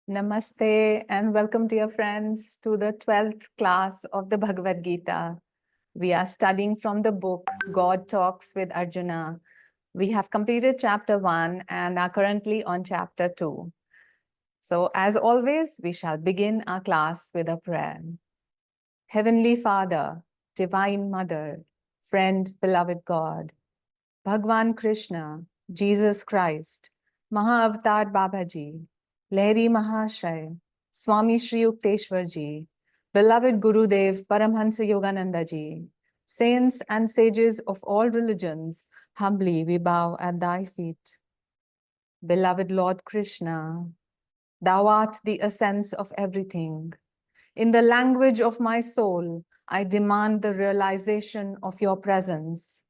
Namaste and welcome, dear friends, to the 12th class of the Bhagavad Gita. We are studying from the book God Talks with Arjuna. We have completed chapter 1 and are currently on chapter 2. So, as always, we shall begin our class with a prayer. Heavenly Father, Divine Mother, Friend, Beloved God, Bhagwan Krishna, Jesus Christ, Mahavatar Babaji, Lahiri Mahashay, Swami Shri Yukteswar Ji, beloved Gurudev Paramhansa Yogananda Ji, saints and sages of all religions, humbly we bow at thy feet. Beloved Lord Krishna, thou art the essence of everything. In the language of my soul, I demand the realization of your presence.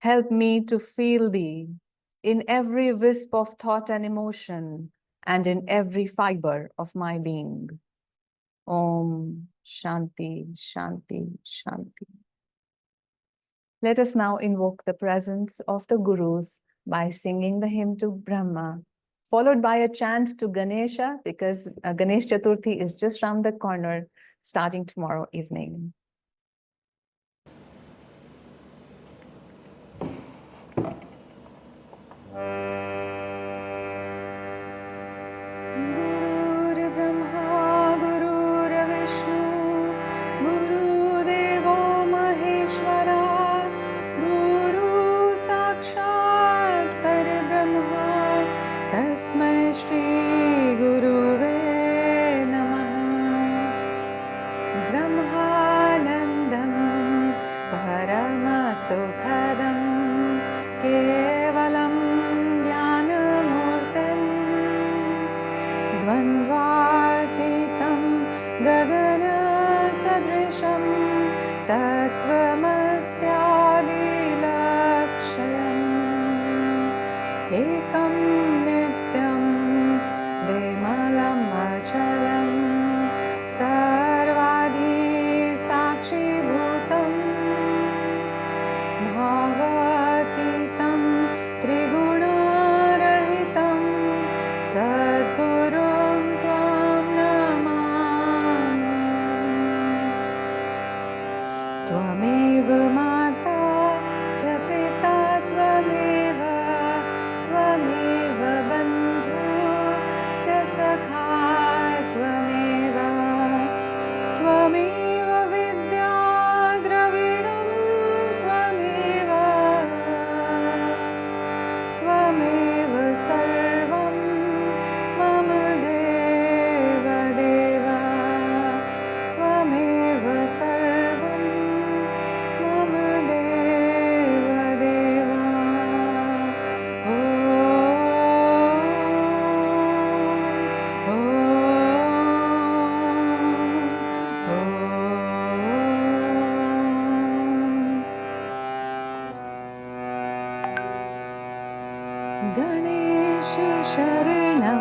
Help me to feel thee in every wisp of thought and emotion and in every fiber of my being. Om Shanti, Shanti, Shanti. Let us now invoke the presence of the Gurus by singing the hymn to Brahma, followed by a chant to Ganesha, because Ganesh Chaturthi is just round the corner, starting tomorrow evening.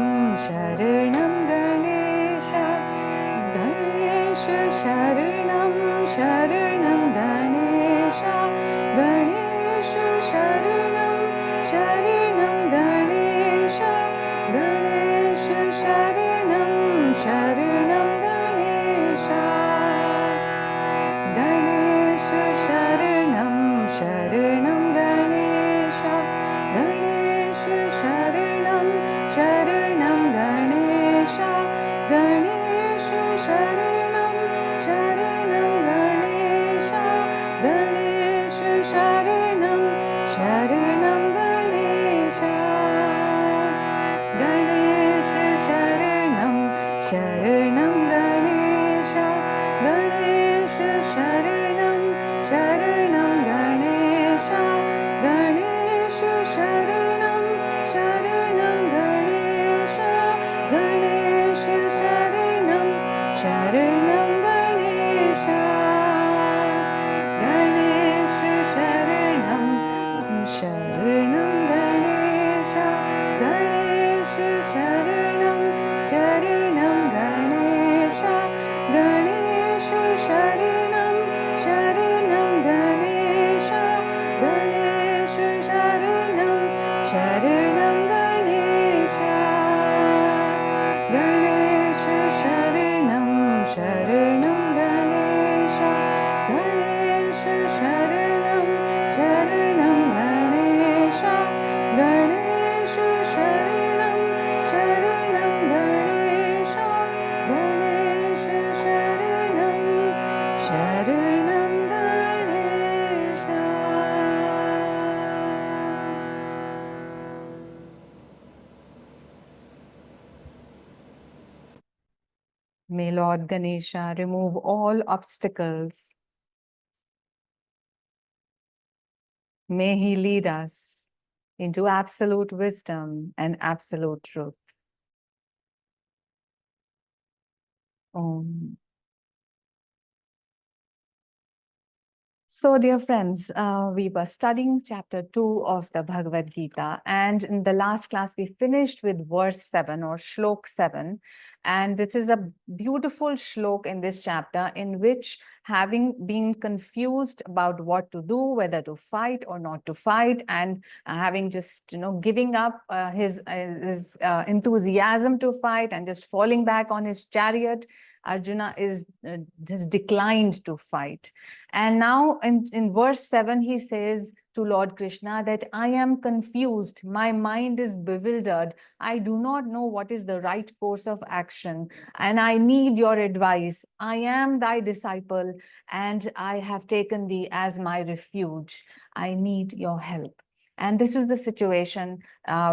Sharanam Ganesha Sharanam Ganesha, Ganesha Sharanam, Sharanam Ganesha, Ganesha Sharanam, Sharanam Ganesha, Ganesha Sharanam, Sharanam Ganesha. May Lord Ganesha remove all obstacles. May he lead us into absolute wisdom and absolute truth. Om. So, dear friends, we were studying chapter 2 of the Bhagavad Gita, and in the last class, we finished with verse 7 or shlok 7. And this is a beautiful shlok in this chapter in which, having been confused about what to do, whether to fight or not to fight, and having just, giving up his enthusiasm to fight and just falling back on his chariot, Arjuna is declined to fight. And now in verse 7, he says to Lord Krishna that I am confused. My mind is bewildered. I do not know what is the right course of action. And I need your advice. I am thy disciple and I have taken thee as my refuge. I need your help. And this is the situation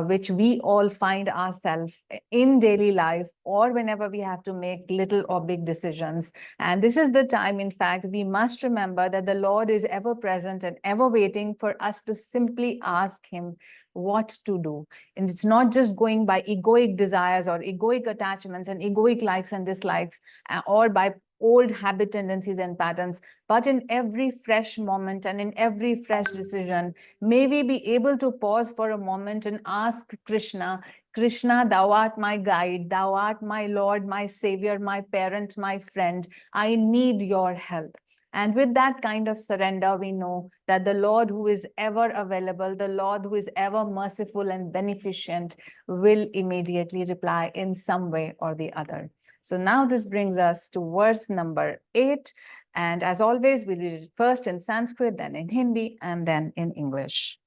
which we all find ourselves in daily life or whenever we have to make little or big decisions. And this is the time, in fact, we must remember that the Lord is ever present and ever waiting for us to simply ask him what to do. And it's not just going by egoic desires or egoic attachments and egoic likes and dislikes or by old habit tendencies and patterns, but in every fresh moment and in every fresh decision, may we be able to pause for a moment and ask Krishna, Krishna, thou art my guide, thou art my Lord, my Savior, my parent, my friend. I need your help. And with that kind of surrender, we know that the Lord who is ever available, the Lord who is ever merciful and beneficent, will immediately reply in some way or the other. So now this brings us to verse number 8. And as always, we read it first in Sanskrit, then in Hindi, and then in English.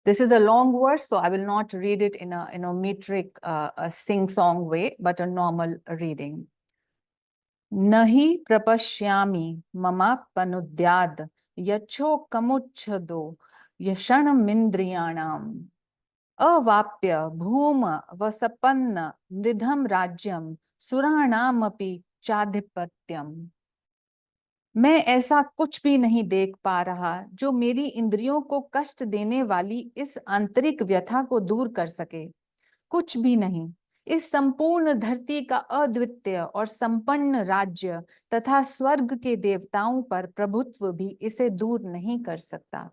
This is a long verse, so I will not read it in a metric, sing-song way, but a normal reading. Nahi prapashyami mama panudyad yacho kamuchhado yashanam mindriyanam avapya bhuma vasapanna nidham rajyam suranamapi chadhipatyam. मैं ऐसा कुछ भी नहीं देख पा रहा जो मेरी इंद्रियों को कष्ट देने वाली इस आंतरिक व्यथा को दूर कर सके। कुछ भी नहीं। इस संपूर्ण धरती का अद्वितीय और संपन्न राज्य तथा स्वर्ग के देवताओं पर प्रभुत्व भी इसे दूर नहीं कर सकता।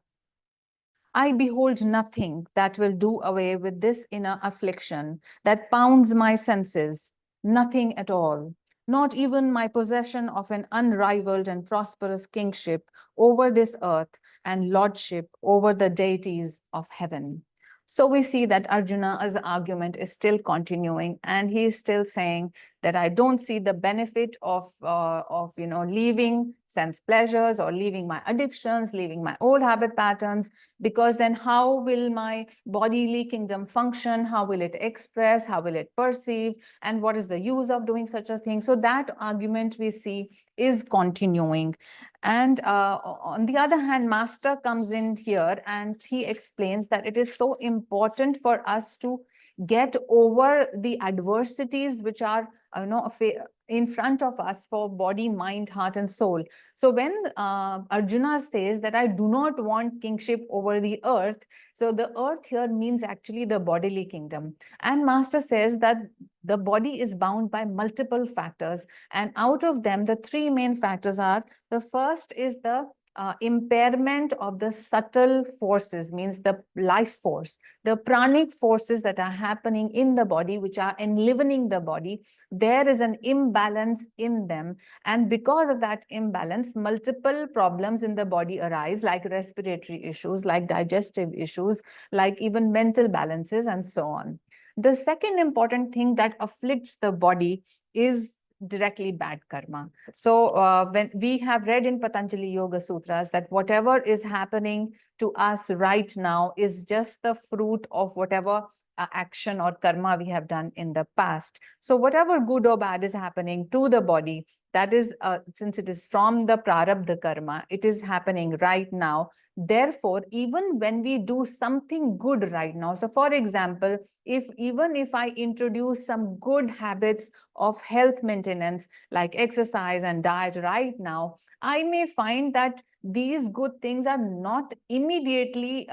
I behold nothing that will do away with this inner affliction that pounds my senses, nothing at all, not even my possession of an unrivaled and prosperous kingship over this earth and lordship over the deities of heaven. So we see that Arjuna's argument is still continuing, and he is still saying that I don't see the benefit of leaving sense pleasures or leaving my addictions, leaving my old habit patterns, because then how will my bodily kingdom function? How will it express? How will it perceive? And what is the use of doing such a thing? So that argument we see is continuing. And on the other hand, Master comes in here and he explains that it is so important for us to get over the adversities which are in front of us for body, mind, heart, and soul. So when Arjuna says that I do not want kingship over the earth, so the earth here means actually the bodily kingdom. And Master says that the body is bound by multiple factors, and out of them, the three main factors are, the first is the impairment of the subtle forces, means the life force, the pranic forces that are happening in the body, which are enlivening the body. There is an imbalance in them. And because of that imbalance, multiple problems in the body arise, like respiratory issues, like digestive issues, like even mental balances, and so on. The second important thing that afflicts the body is directly bad karma. So when we have read in Patanjali Yoga Sutras that whatever is happening to us right now is just the fruit of whatever action or karma we have done in the past. So whatever good or bad is happening to the body, that is, since it is from the prarabdha karma, it is happening right now. Therefore, even when we do something good right now, so for example, even if I introduce some good habits of health maintenance like exercise and diet right now, I may find that these good things are not immediately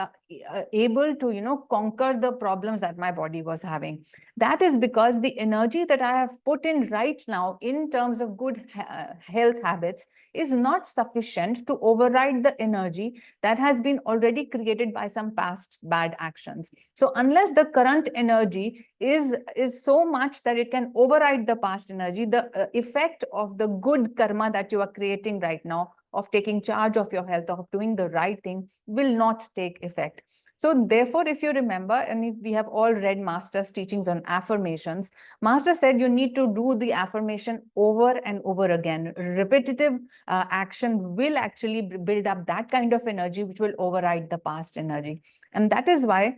able to conquer the problems that my body was having. That is because the energy that I have put in right now in terms of good health habits is not sufficient to override the energy that has been already created by some past bad actions. So unless the current energy is so much that it can override the past energy, the effect of the good karma that you are creating right now, of taking charge of your health, of doing the right thing, will not take effect. So therefore, if you remember, and we have all read Master's teachings on affirmations, Master said you need to do the affirmation over and over again. Repetitive action will actually build up that kind of energy which will override the past energy. And that is why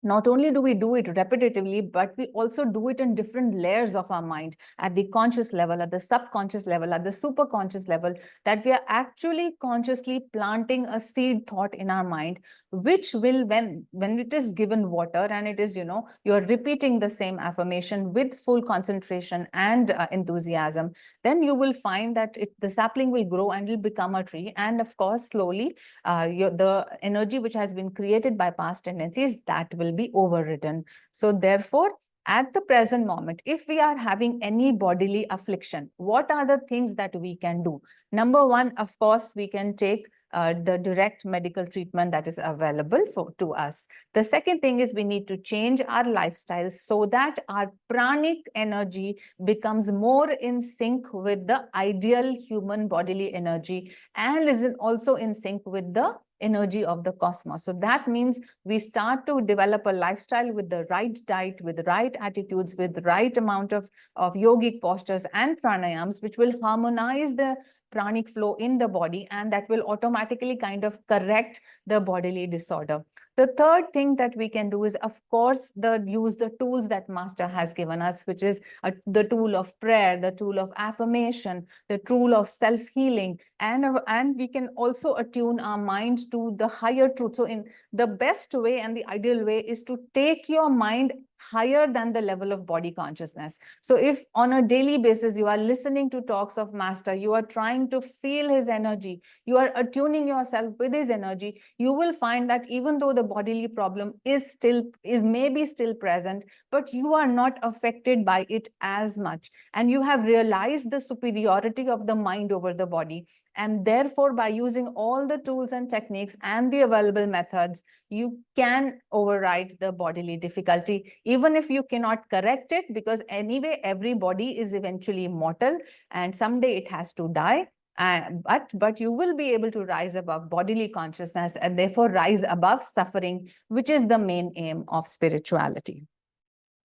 not only do we do it repetitively, but we also do it in different layers of our mind, at the conscious level, at the subconscious level, at the superconscious level, that we are actually consciously planting a seed thought in our mind, which will, when it is given water and it is, you're repeating the same affirmation with full concentration and enthusiasm, then you will find that the sapling will grow and will become a tree. And of course, slowly, the energy which has been created by past tendencies, that will be overridden. So therefore, at the present moment, if we are having any bodily affliction, what are the things that we can do? Number one, of course, we can take the direct medical treatment that is available to us. The second thing is we need to change our lifestyle so that our pranic energy becomes more in sync with the ideal human bodily energy and is also in sync with the energy of the cosmos. So that means we start to develop a lifestyle with the right diet, with the right attitudes, with the right amount of yogic postures and pranayams, which will harmonize the pranic flow in the body, and that will automatically kind of correct the bodily disorder. The third thing that we can do is, of course, use the tools that Master has given us, which is the tool of prayer, the tool of affirmation, the tool of self-healing, and we can also attune our mind to the higher truth. So in the best way and the ideal way is to take your mind higher than the level of body consciousness. So if on a daily basis you are listening to talks of Master, you are trying to feel his energy, you are attuning yourself with his energy, you will find that even though the bodily problem is maybe still present, but you are not affected by it as much, and you have realized the superiority of the mind over the body. And therefore, by using all the tools and techniques and the available methods, you can override the bodily difficulty, even if you cannot correct it, because anyway, every body is eventually mortal and someday it has to die. But you will be able to rise above bodily consciousness and therefore rise above suffering, which is the main aim of spirituality.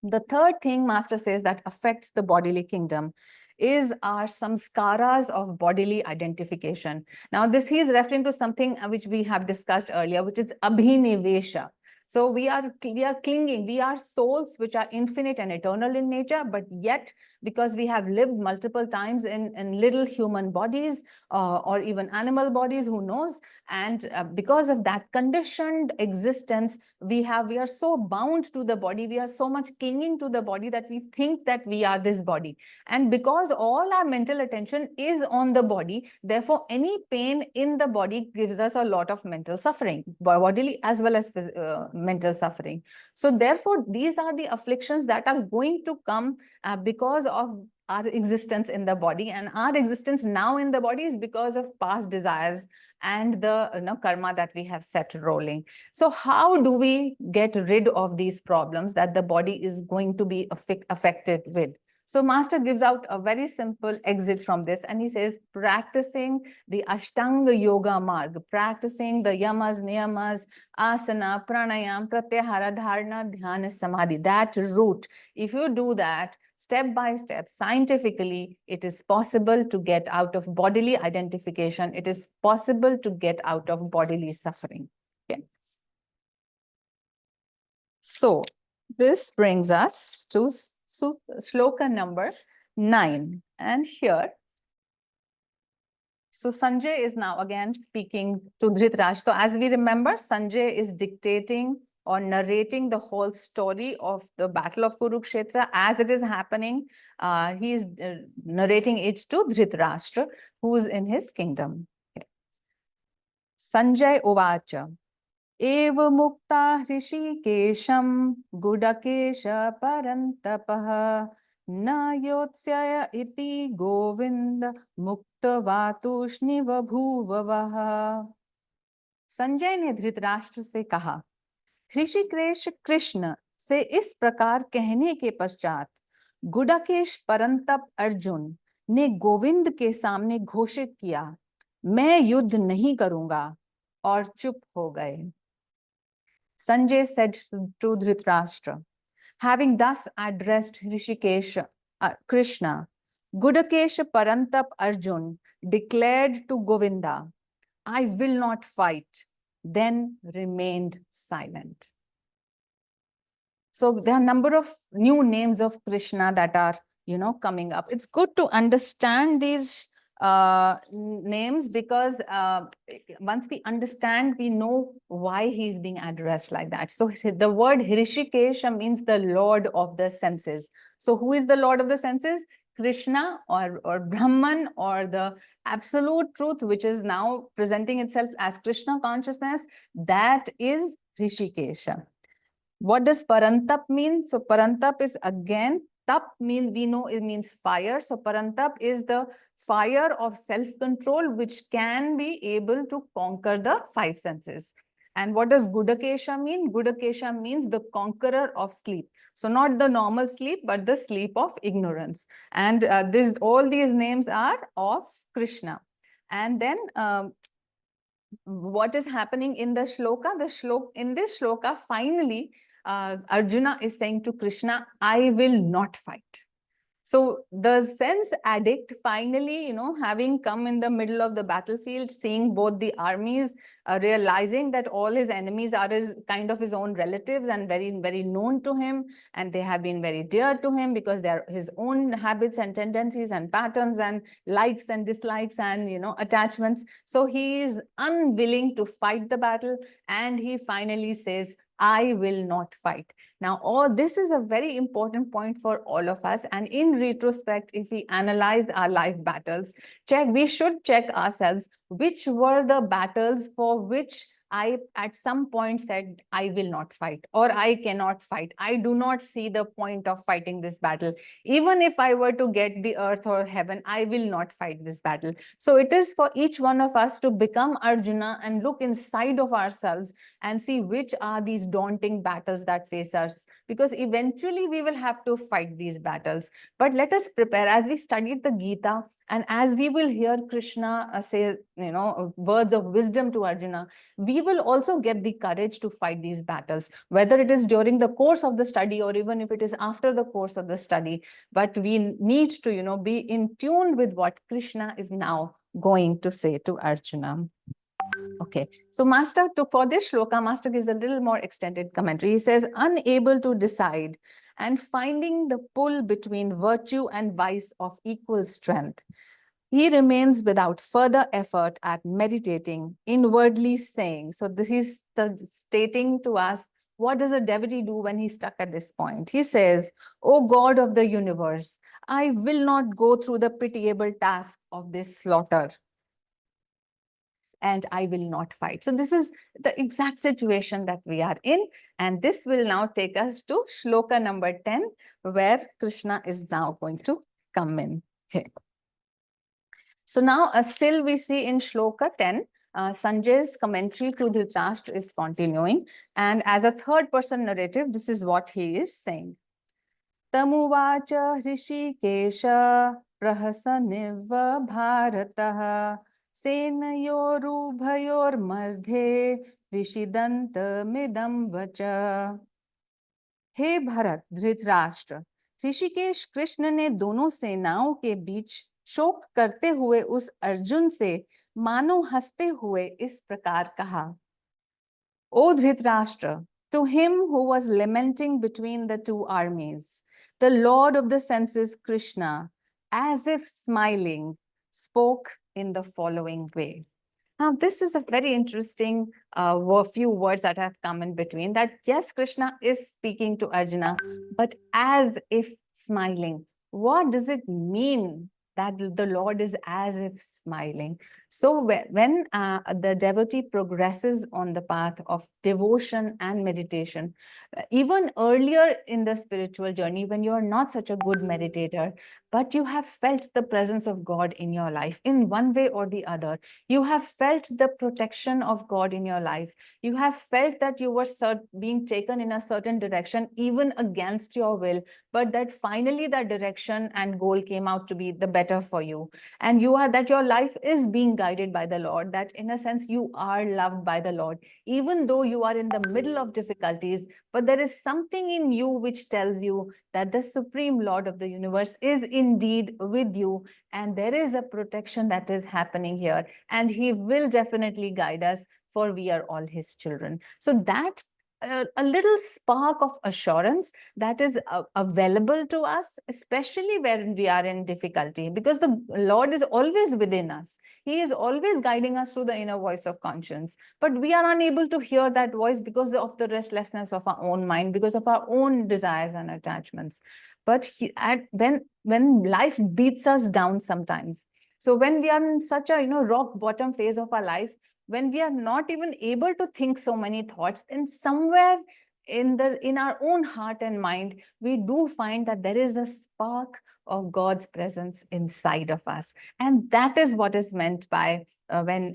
The third thing Master says that affects the bodily kingdom is our samskaras of bodily identification. Now, this he is referring to something which we have discussed earlier, which is abhinivesha. So we are clinging, we are souls which are infinite and eternal in nature, but yet because we have lived multiple times in little human bodies or even animal bodies, who knows, and because of that conditioned existence, we are so bound to the body, we are so much clinging to the body that we think that we are this body. And because all our mental attention is on the body, therefore any pain in the body gives us a lot of mental suffering, bodily as well as mental suffering. So therefore, these are the afflictions that are going to come because of our existence in the body, and our existence now in the body is because of past desires and the karma that we have set rolling. So how do we get rid of these problems that the body is going to be affected with? So Master gives out a very simple exit from this, and he says practicing the Ashtanga Yoga Marg, practicing the yamas, niyamas, asana, pranayam, pratyahara, dharana, dhyana, samadhi, that route. If you do that, step by step, scientifically, it is possible to get out of bodily identification. It is possible to get out of bodily suffering. Okay. So this brings us to shloka number 9. And here, so Sanjay is now again speaking to Dhritarashtra. So as we remember, Sanjay is dictating or narrating the whole story of the Battle of Kurukshetra as it is happening. He is narrating it to Dhritarashtra, who is in his kingdom. Okay. Sanjay Uvacha. Eva mukta hrishikesham gudakesha parantapah na yotsya iti govinda mukta vatushniva bhuvavah. Sanjay ने धृतराष्ट्र से कहा, ऋषिकेश कृष्ण से इस प्रकार कहने के पश्चात गुडकेश परंतप अर्जुन ने गोविंद के सामने घोषित किया, मैं युद्ध नहीं करूंगा, और चुप हो गए. Sanjay said to Dhritarashtra, having thus addressed Rishikesh Krishna, Gudakesha Parantap Arjun declared to Govinda, I will not fight, then remained silent. So there are a number of new names of Krishna that are, coming up. It's good to understand these names because once we understand, we know why he's being addressed like that. So the word Hrishikesha means the Lord of the senses. So who is the Lord of the senses? Krishna or Brahman or the absolute truth, which is now presenting itself as Krishna consciousness, that is Hrishikesha. What does Parantap mean? So Parantap is again, Tap means, we know it means fire. So Parantap is the fire of self-control, which can be able to conquer the 5 senses. And what does Gudakesha mean? Gudakesha means the conqueror of sleep. So not the normal sleep, but the sleep of ignorance. And all these names are of Krishna. And then what is happening in the shloka? In this shloka, finally, Arjuna is saying to Krishna, I will not fight. So the sense addict finally, having come in the middle of the battlefield, seeing both the armies, realizing that all his enemies are his own relatives and very, very known to him, and they have been very dear to him because they're his own habits and tendencies and patterns and likes and dislikes and, attachments. So he is unwilling to fight the battle, and he finally says, I will not fight. Now, this is a very important point for all of us. And in retrospect, if we analyze our life battles, we should check ourselves, which were the battles for which I at some point said, I will not fight, or I cannot fight. I do not see the point of fighting this battle. Even if I were to get the earth or heaven, I will not fight this battle. So it is for each one of us to become Arjuna and look inside of ourselves and see which are these daunting battles that face us, because eventually we will have to fight these battles. But let us prepare as we studied the Gita, and as we will hear Krishna say, words of wisdom to Arjuna, we will also get the courage to fight these battles, whether it is during the course of the study or even if it is after the course of the study. But we need to, be in tune with what Krishna is now going to say to Arjuna. Okay, so for this shloka, Master gives a little more extended commentary. He says, unable to decide and finding the pull between virtue and vice of equal strength, he remains without further effort at meditating, inwardly saying. So this is stating to us, what does a devotee do when he's stuck at this point? He says, O God of the universe, I will not go through the pitiable task of this slaughter, and I will not fight. So this is the exact situation that we are in. And this will now take us to shloka number 10, where Krishna is now going to come in. Okay. So now still we see in shloka 10, Sanjay's commentary to Dhritarashtra is continuing. And as a third person narrative, this is what he is saying. Tamuvacha Hrishikesha prahasaniv bharatah Senayorubhayor mardhe Vishidanta midam vacha. He Bharat, Dhritarashtra, Rishikesh Krishna ने दोनों सेनाओं के बीच शोक करते हुए उस अर्जुन से मानो हंसते हुए इस प्रकार कहा, O Dhritarashtra, to him who was lamenting between the two armies, the Lord of the senses, Krishna, as if smiling, spoke in the following way. Now, this is a very interesting few words that have come in between, that yes, Krishna is speaking to Arjuna, but as if smiling. What does it mean that the Lord is as if smiling? So when the devotee progresses on the path of devotion and meditation, even earlier in the spiritual journey, when you're not such a good meditator, but you have felt the presence of God in your life in one way or the other, you have felt the protection of God in your life, you have felt that you were being taken in a certain direction, even against your will, but that finally that direction and goal came out to be the better for you. And you are that your life is being guided by the Lord, that in a sense you are loved by the Lord, even though you are in the middle of difficulties, but there is something in you which tells you that the Supreme Lord of the universe is indeed with you, and there is a protection that is happening here, and he will definitely guide us, for we are all his children. So that a little spark of assurance that is available to us, especially when we are in difficulty, because the Lord is always within us. He is always guiding us through the inner voice of conscience, but we are unable to hear that voice because of the restlessness of our own mind, because of our own desires and attachments. But when life beats us down sometimes, so when we are in such a rock bottom phase of our life, when we are not even able to think so many thoughts, then somewhere in our own heart and mind, we do find that there is a spark of God's presence inside of us. And that is what is meant by when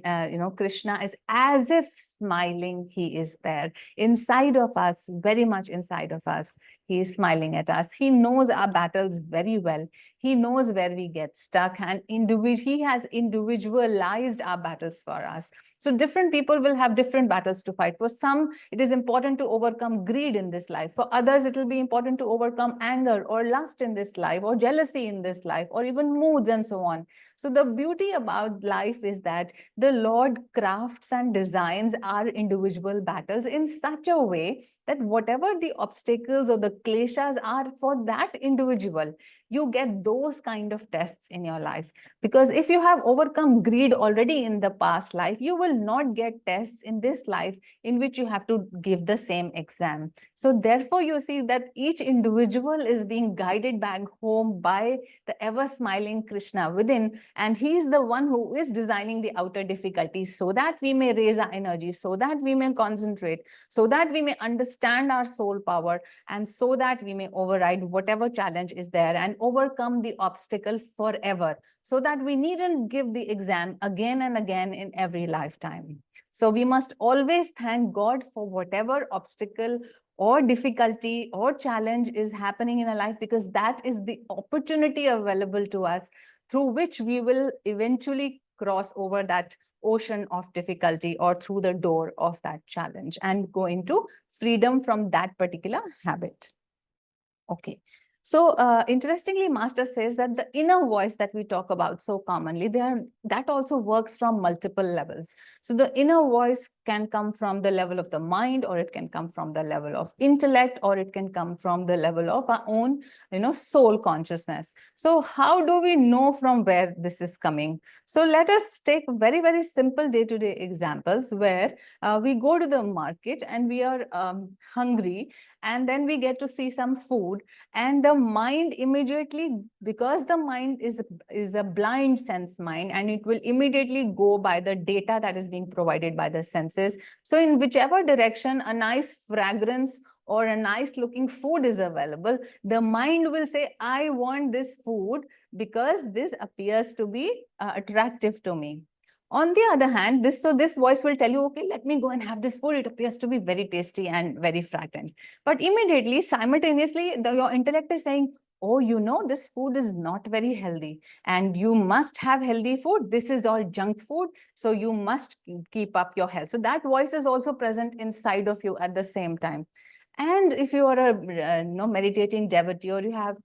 Krishna is as if smiling, he is there inside of us, very much inside of us. He is smiling at us. He knows our battles very well. He knows where we get stuck, and he has individualized our battles for us. So different people will have different battles to fight. For some, it is important to overcome greed in this life. For others, it will be important to overcome anger or lust in this life, or jealousy in this life, or even moods and so on. So the beauty about life is that the Lord crafts and designs our individual battles in such a way that whatever the obstacles or the kleshas are for that individual, you get those kind of tests in your life. Because if you have overcome greed already in the past life, you will not get tests in this life in which you have to give the same exam. So therefore, you see that each individual is being guided back home by the ever smiling Krishna within, and he is the one who is designing the outer difficulties so that we may raise our energy, so that we may concentrate, so that we may understand our soul power, and so that we may override whatever challenge is there and overcome the obstacle forever, so that we needn't give the exam again and again in every lifetime. So we must always thank God for whatever obstacle or difficulty or challenge is happening in our life, because that is the opportunity available to us through which we will eventually cross over that ocean of difficulty, or through the door of that challenge, and go into freedom from that particular habit. Okay. So interestingly, Master says that the inner voice that we talk about so commonly, that also works from multiple levels. So the inner voice can come from the level of the mind, or it can come from the level of intellect, or it can come from the level of our own, soul consciousness. So how do we know from where this is coming? So let us take very, very simple day-to-day examples where we go to the market and we are hungry, and then we get to see some food, and the mind immediately, because the mind is a blind sense mind, and it will immediately go by the data that is being provided by the senses. So in whichever direction a nice fragrance or a nice looking food is available, the mind will say, I want this food because this appears to be attractive to me. On the other hand, this voice will tell you, okay, let me go and have this food. It appears to be very tasty and very fragrant. But immediately, simultaneously, your intellect is saying, oh, this food is not very healthy, and you must have healthy food. This is all junk food, so you must keep up your health. So that voice is also present inside of you at the same time. And if you are a meditating devotee, or you have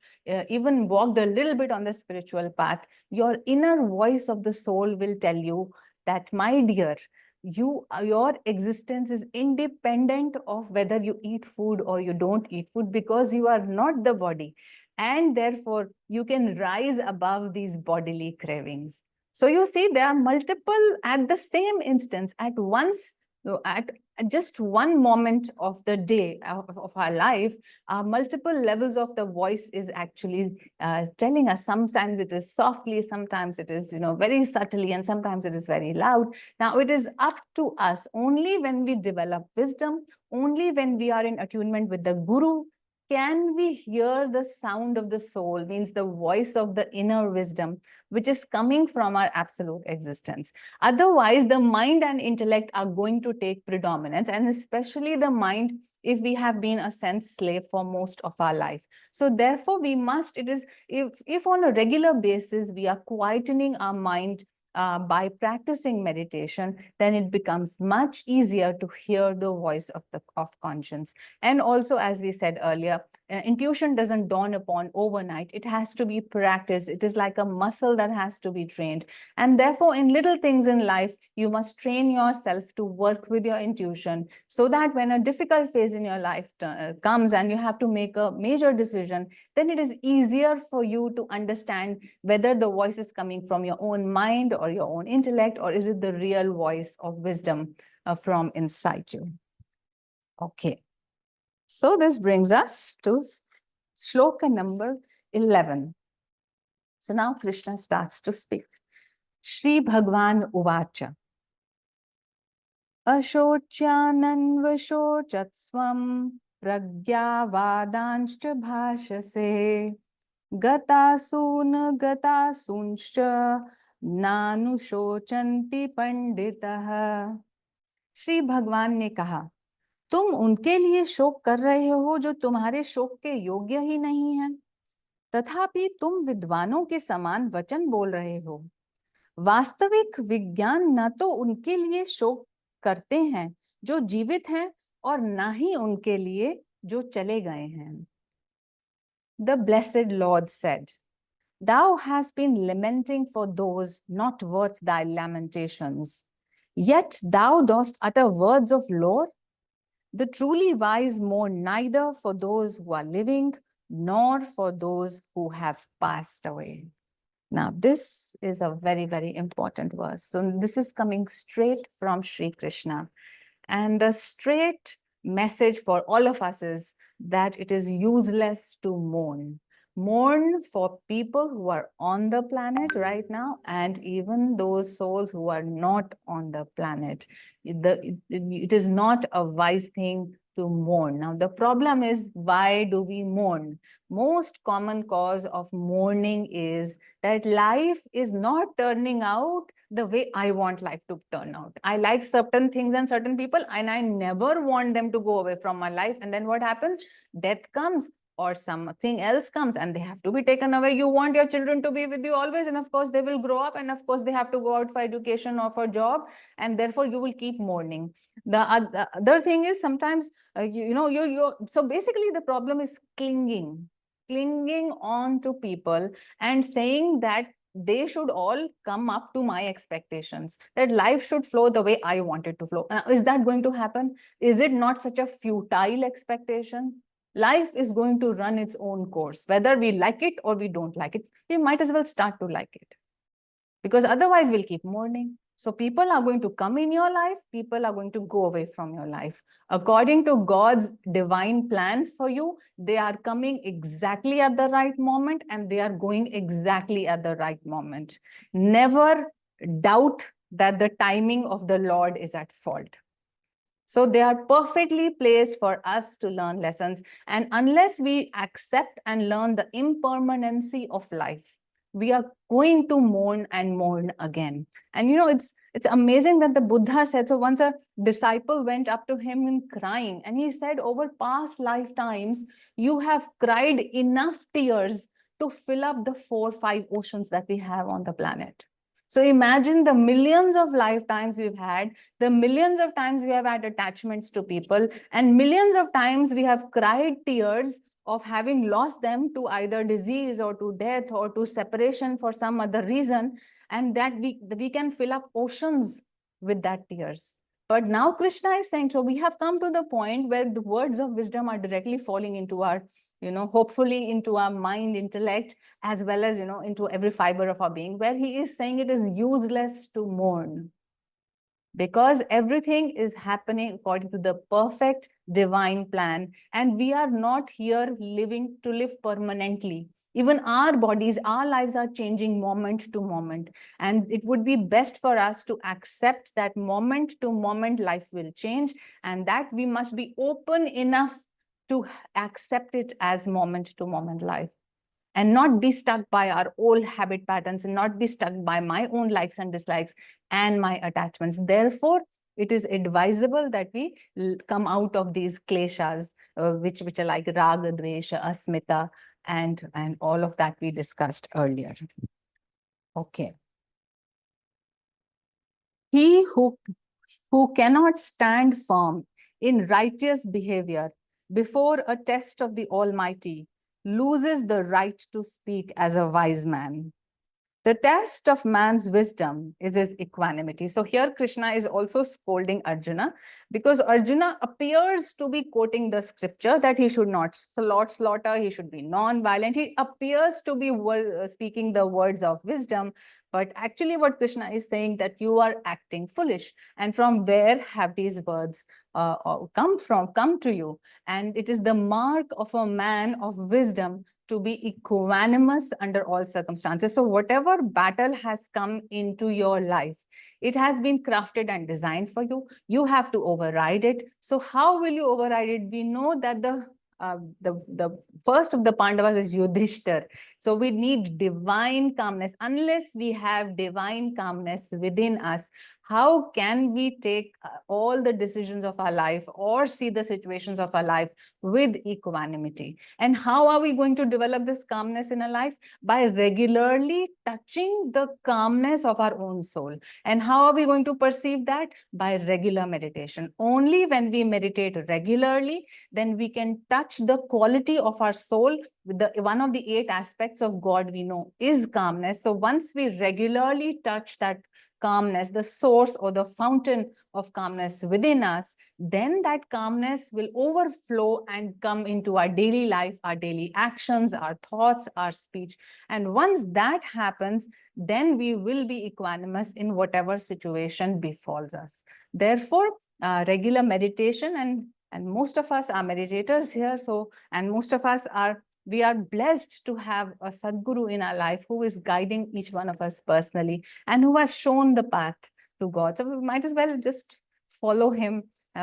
even walked a little bit on the spiritual path, your inner voice of the soul will tell you that, my dear, your existence is independent of whether you eat food or you don't eat food, because you are not the body. And therefore, you can rise above these bodily cravings. So you see, there are multiple at the same instance, at once, at just one moment of the day of our life, multiple levels of the voice is actually telling us. Sometimes it is softly, sometimes it is very subtly, and sometimes it is very loud. Now it is up to us. Only when we develop wisdom, only when we are in attunement with the Guru, can we hear the sound of the soul, means the voice of the inner wisdom, which is coming from our absolute existence. Otherwise, the mind and intellect are going to take predominance, and especially the mind, if we have been a sense slave for most of our life. So therefore, we must, if on a regular basis we are quietening our mind by practicing meditation, then it becomes much easier to hear the voice of conscience. And also, as we said earlier, intuition doesn't dawn upon overnight. It has to be practiced. It is like a muscle that has to be trained. And therefore, in little things in life, you must train yourself to work with your intuition, so that when a difficult phase in your life comes and you have to make a major decision, then it is easier for you to understand whether the voice is coming from your own mind or your own intellect, or is it the real voice of wisdom from inside you. Okay. So this brings us to shloka number 11. So now Krishna starts to speak. Shri Bhagwan Uvacha. Ashocyananvashochatsvam pragyavadanshcha bhashase gatasun gatasunshcha nanushocanti panditah. Shri भगवान ने कहा, तुम उनके लिए शोक कर रहे हो जो तुम्हारे शोक के योग्य ही नहीं है, तथापि तुम विद्वानों के समान वचन बोल रहे हो। वास्तविक विज्ञान न तो उनके लिए शोक करते हैं जो जीवित हैं, और न ही उनके लिए जो चले गए हैं। The blessed Lord said, Thou hast been lamenting for those not worth thy lamentations, yet thou dost utter words of lore. The truly wise mourn neither for those who are living nor for those who have passed away. Now, this is a very, very important verse. So this is coming straight from Sri Krishna. And the straight message for all of us is that it is useless to mourn. Mourn for people who are on the planet right now, and even those souls who are not on the planet. It is not a wise thing to mourn. Now, the problem is, why do we mourn? Most common cause of mourning is that life is not turning out the way I want life to turn out. I like certain things and certain people, and I never want them to go away from my life. And then what happens? Death comes, or something else comes, and they have to be taken away. You want your children to be with you always, and of course they will grow up, and of course they have to go out for education or for job, and therefore you will keep mourning. The other thing is, sometimes so basically the problem is clinging on to people and saying that they should all come up to my expectations, that life should flow the way I want it to flow. Is that going to happen? Is it not such a futile expectation? Life is going to run its own course, whether we like it or we don't like it. We might as well start to like it, because otherwise we'll keep mourning. So people are going to come in your life, people are going to go away from your life. According to God's divine plan for you, they are coming exactly at the right moment, and they are going exactly at the right moment. Never doubt that the timing of the Lord is at fault. So they are perfectly placed for us to learn lessons. And unless we accept and learn the impermanency of life, we are going to mourn and mourn again. And it's amazing that the Buddha said, so once a disciple went up to him and crying, and he said, over past lifetimes, you have cried enough tears to fill up the 4 or 5 oceans that we have on the planet. So imagine the millions of lifetimes we've had, the millions of times we have had attachments to people, and millions of times we have cried tears of having lost them to either disease or to death or to separation for some other reason, and that we can fill up oceans with that tears. But now Krishna is saying, so we have come to the point where the words of wisdom are directly falling into our, hopefully into our mind, intellect, as well as, into every fiber of our being, where he is saying it is useless to mourn, because everything is happening according to the perfect divine plan, and we are not here living to live permanently. Even our bodies, our lives are changing moment to moment, and it would be best for us to accept that moment to moment life will change, and that we must be open enough to accept it as moment to moment life, and not be stuck by our old habit patterns, and not be stuck by my own likes and dislikes and my attachments. Therefore, it is advisable that we come out of these kleshas, which are like raga, dvesha, asmita, and all of that we discussed earlier. Okay. He who cannot stand firm in righteous behavior before a test of the Almighty loses the right to speak as a wise man. The test of man's wisdom is his equanimity. So here Krishna is also scolding Arjuna, because Arjuna appears to be quoting the scripture that he should not slaughter, he should be non-violent. He appears to be speaking the words of wisdom, but actually what Krishna is saying that you are acting foolish. And from where have these words come to you? And it is the mark of a man of wisdom to be equanimous under all circumstances. So whatever battle has come into your life, it has been crafted and designed for you. You have to override it. So how will you override it? We know that the first of the Pandavas is Yudhishthir. So we need divine calmness. Unless we have divine calmness within us, how can we take all the decisions of our life or see the situations of our life with equanimity? And how are we going to develop this calmness in our life? By regularly touching the calmness of our own soul. And how are we going to perceive that? By regular meditation. Only when we meditate regularly, then we can touch the quality of our soul. With one of the 8 aspects of God we know is calmness. So once we regularly touch that calmness, the source or the fountain of calmness within us, then that calmness will overflow and come into our daily life, our daily actions, our thoughts, our speech. And once that happens, then we will be equanimous in whatever situation befalls us. Therefore, regular meditation, and most of us are meditators here. So, and most of us we are blessed to have a Sadguru in our life who is guiding each one of us personally and who has shown the path to God. So we might as well just follow him,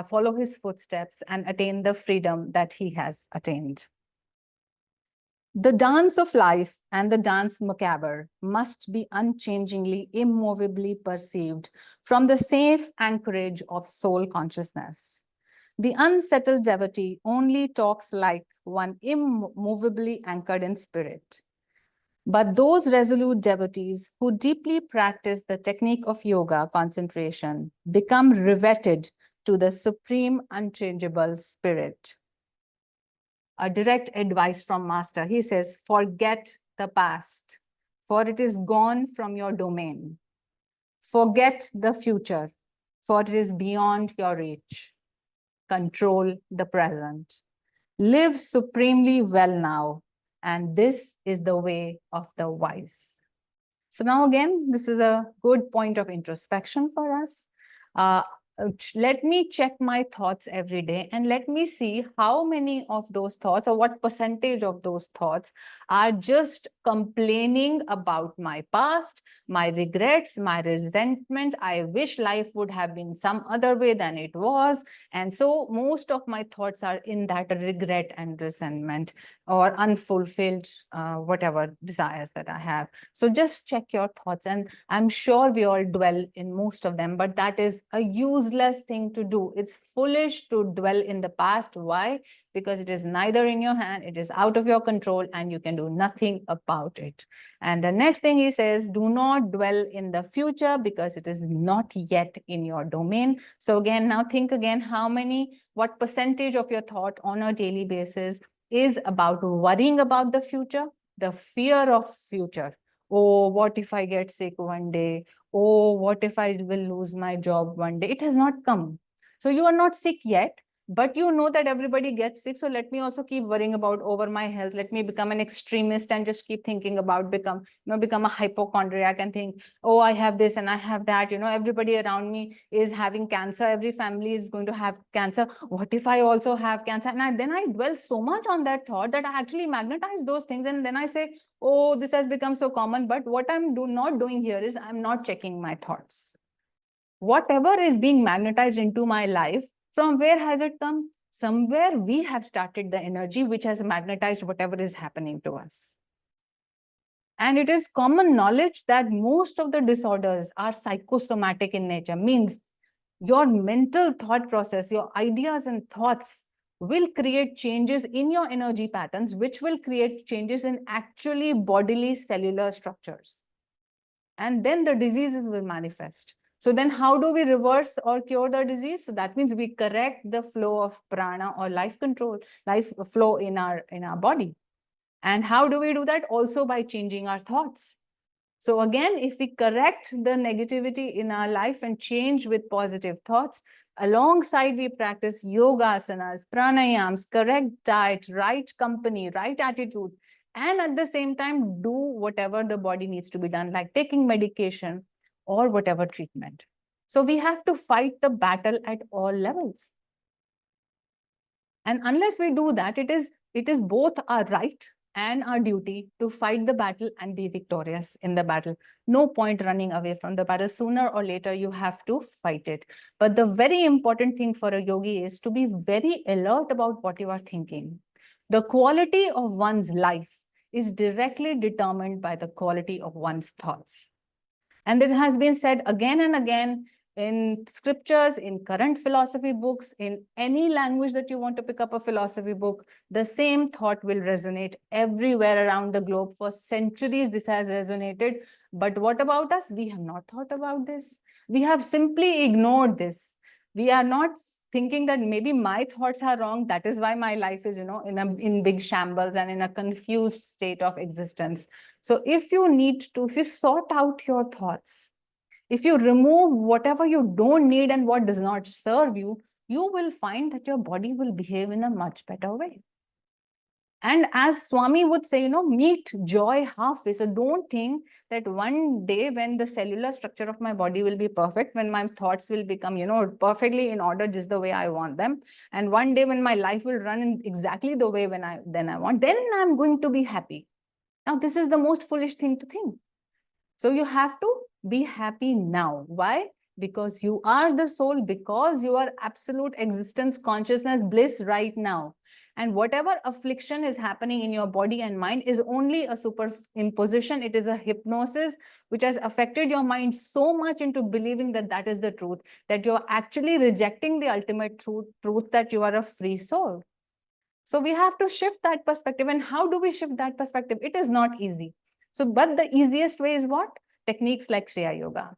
follow his footsteps, and attain the freedom that he has attained. The dance of life and the dance macabre must be unchangingly, immovably perceived from the safe anchorage of soul consciousness. The unsettled devotee only talks like one immovably anchored in spirit. But those resolute devotees who deeply practice the technique of yoga concentration become riveted to the supreme unchangeable spirit. A direct advice from Master. He says, forget the past, for it is gone from your domain. Forget the future, for it is beyond your reach. Control the present. Live supremely well now, and this is the way of the wise. So now again, this is a good point of introspection for us. Let me check my thoughts every day and let me see how many of those thoughts or what percentage of those thoughts are just complaining about my past, my regrets, my resentment. I wish life would have been some other way than it was. And so most of my thoughts are in that regret and resentment or unfulfilled whatever desires that I have. So just check your thoughts, and I'm sure we all dwell in most of them, but that is a useless useless thing to do. It's foolish to dwell in the past. Why? Because it is neither in your hand, it is out of your control, and you can do nothing about it. And the next thing he says, do not dwell in the future because it is not yet in your domain. So again, now think again, what percentage of your thought on a daily basis is about worrying about the future, the fear of future. Oh, what if I get sick one day? Oh, what if I will lose my job one day? It has not come. So you are not sick yet, but you know that everybody gets sick. So let me also keep worrying about over my health. Let me become an extremist and just keep thinking about become a hypochondriac and think, oh, I have this and I have that. Everybody around me is having cancer. Every family is going to have cancer. What if I also have cancer? And then I dwell so much on that thought that I actually magnetize those things. And then I say, oh, this has become so common. But what I'm not doing here is I'm not checking my thoughts. Whatever is being magnetized into my life, from where has it come? Somewhere we have started the energy which has magnetized whatever is happening to us. And it is common knowledge that most of the disorders are psychosomatic in nature, means your mental thought process, your ideas and thoughts will create changes in your energy patterns, which will create changes in actually bodily cellular structures. And then the diseases will manifest. So then how do we reverse or cure the disease? So that means we correct the flow of prana or life flow in our body. And how do we do that? Also by changing our thoughts. So again, if we correct the negativity in our life and change with positive thoughts, alongside we practice yoga asanas, pranayams, correct diet, right company, right attitude, and at the same time do whatever the body needs to be done, like taking medication or whatever treatment. So we have to fight the battle at all levels. And unless we do that, it is both our right and our duty to fight the battle and be victorious in the battle. No point running away from the battle. Sooner or later, you have to fight it. But the very important thing for a yogi is to be very alert about what you are thinking. The quality of one's life is directly determined by the quality of one's thoughts. And it has been said again and again in scriptures, in current philosophy books, in any language that you want to pick up a philosophy book, the same thought will resonate everywhere around the globe. For centuries, this has resonated. But what about us? We have not thought about this. We have simply ignored this. We are not thinking that maybe my thoughts are wrong. That is why my life is, in big shambles and in a confused state of existence. So if you sort out your thoughts, if you remove whatever you don't need and what does not serve you, you will find that your body will behave in a much better way. And as Swami would say, meet joy halfway. So don't think that one day when the cellular structure of my body will be perfect, when my thoughts will become, perfectly in order just the way I want them. And one day when my life will run in exactly the way I want, then I'm going to be happy. Now, this is the most foolish thing to think. So you have to be happy now. Why? Because you are the soul, because you are absolute existence, consciousness, bliss right now. And whatever affliction is happening in your body and mind is only a superimposition. It is a hypnosis which has affected your mind so much into believing that that is the truth, that you're actually rejecting the ultimate truth that you are a free soul. So we have to shift that perspective. And how do we shift that perspective? It is not easy. So, but the easiest way is what? Techniques like Kriya Yoga.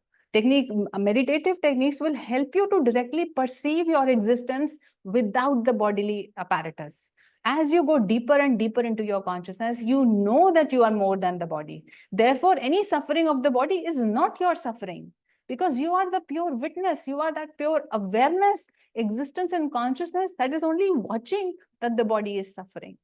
Meditative techniques will help you to directly perceive your existence without the bodily apparatus. As you go deeper and deeper into your consciousness, you know that you are more than the body. Therefore, any suffering of the body is not your suffering, because you are the pure witness. You are that pure awareness, existence and consciousness that is only watching that the body is suffering.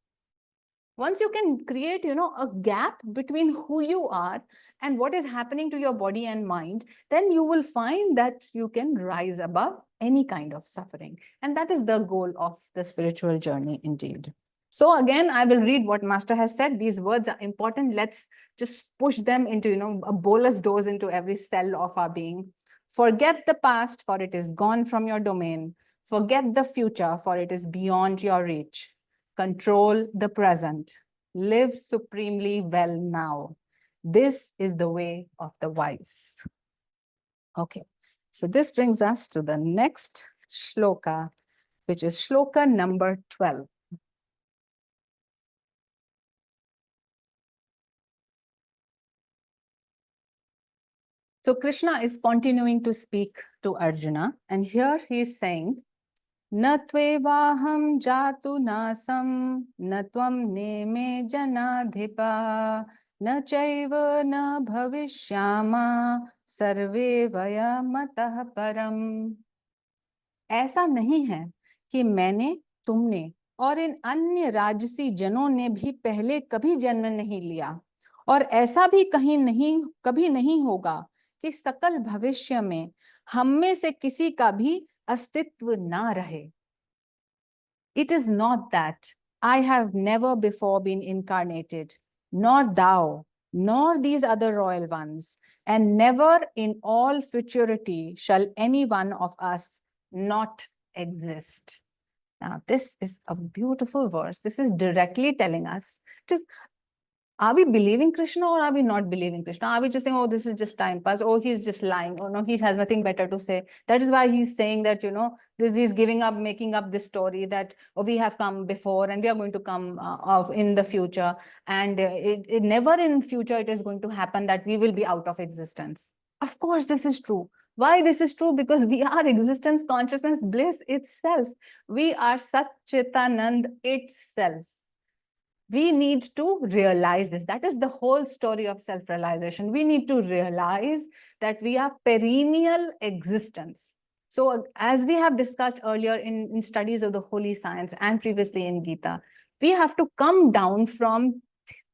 Once you can create, a gap between who you are and what is happening to your body and mind, then you will find that you can rise above any kind of suffering. And that is the goal of the spiritual journey indeed. So again, I will read what Master has said. These words are important. Let's just push them into, a bolus dose into every cell of our being. Forget the past, for it is gone from your domain. Forget the future, for it is beyond your reach. Control the present. Live supremely well now. This is the way of the wise. Okay. So this brings us to the next shloka, which is shloka number 12. So Krishna is continuing to speak to Arjuna, and here he is saying, Na tvevaham jatu nasam, na tvam neme janadhipa, na chaiva na bhavishyama, sarve vaya matah param. ऐसा नहीं है कि मैंने, तुमने और इन अन्य राजसी जनों ने भी पहले कभी जन्म नहीं लिया, और ऐसा भी कभी नहीं होगा कि सकल भविष्य में हम में से किसी का भी अस्तित्व ना रहे. It is not that I have never before been incarnated, nor thou, nor these other royal ones, and never in all futurity shall any one of us not exist. Now, this is a beautiful verse. This is directly telling us, are we believing Krishna or are we not believing Krishna? Are we just saying, oh, this is just time pass, oh, he's just lying, oh no, he has nothing better to say? That is why he's saying that, he's giving up, making up this story that, oh, we have come before and we are going to come in the future, and it never in future it is going to happen that we will be out of existence. Of course, this is true. Why this is true? Because we are existence, consciousness, bliss itself. We are Sat Chitanand itself. We need to realize this. That is the whole story of self-realization. We need to realize that we are perennial existence. So as we have discussed earlier in studies of the holy science and previously in Gita, we have to come down from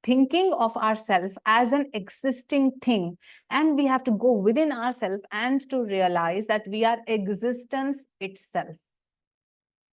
thinking of ourselves as an existing thing, and we have to go within ourselves and to realize that we are existence itself.